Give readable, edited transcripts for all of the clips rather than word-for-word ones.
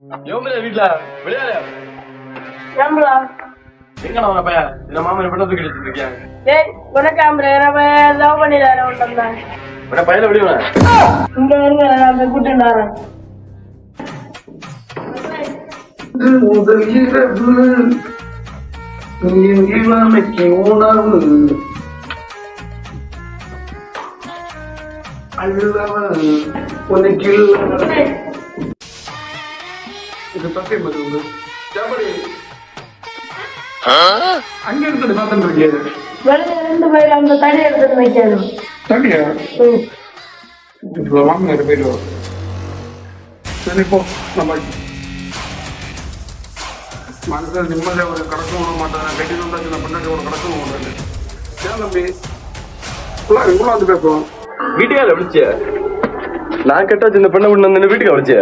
வீட்டுல விளையாட ஏம்பலா எங்கடா உன பையன் இந்த மாமன் பட்டத்துக்கு எடுத்துட்டு இருக்கேன். டேய் உனக்கு ஆம்பளை நம்ம லவ் பண்ணிடார ஒன்றும் உன பையில விடுவேன். இங்க இருங்க நான் போய் கூட்டிட்டு வரேன். முதல் இரவு இளமைக்கு உணவு அல்லவன் உனக்கு இது தப்பே மது அங்க இருந்து பார்த்துட்டு இருக்கேன். வெளியே ரெண்டு பேர் அந்த தடி எடுத்துட்டு வைக்கணும். தடியா வாங்க போயிடுவோம். சரி இப்போ நம்ம மனசில் நிம்மதியாக ஒரு கடக்கும் விட மாட்டேன். கட்டி வந்தாச்சு நான் பின்னாடி ஒரு கடக்கும் விடுறேன். ஏன் தம்பி இவ்வளோ வந்து பேசுவோம். வீட்டுக்கால விളിച്ച நான் கட்டாச்சு இந்த பெண்ணை விட்டு வந்து வீட்டுக்கு விളിച്ച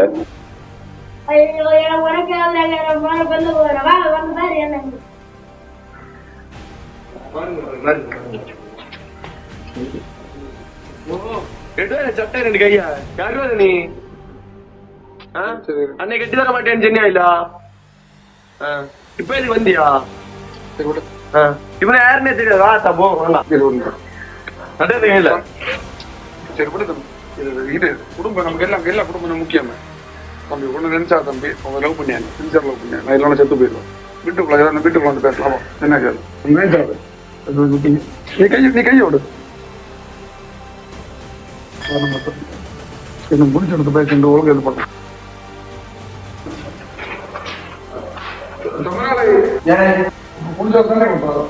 ஐயோ உனக்கு வந்து வா வந்து பாரு என்ன சட்டை ரெண்டு கையா யாருவா நீ அன்னை கட்டி தர மாட்டேன்னு சொன்னியா இல்ல இப்ப இது வந்தியா இவனை யாருன்னே தெரியாதா தப்போ இல்ல சரி விடு தம்பி. இது குடும்பம் நமக்கு எல்லாம் எல்லா குடும்பம் முக்கியமே தம்பி. ஒண்ணு நினைச்சா தம்பி அவங்க லவ் பண்ணியாங்க சின்சர் லவ் பண்ணியாங்க. நான் இல்லைன்னா செத்து போயிடுவேன். வீட்டுக்குள்ள வந்து பேசலாமா என்ன கேள்வி நினைச்சாது. நீ கையோடு என்ன முடிச்செடுத்து பேசிட்டு ஒழுங்கு இது பண்ண முடிஞ்ச தானே பண்றாரு.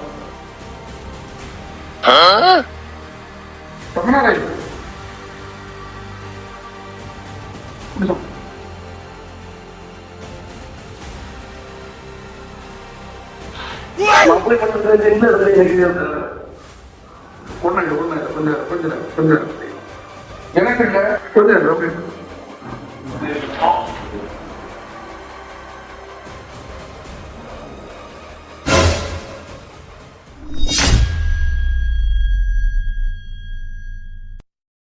மாப்பிள்ளை பண்றது எந்த இடத்துல எனக்கு கொஞ்சம் எனக்கு இல்ல கொஞ்சம்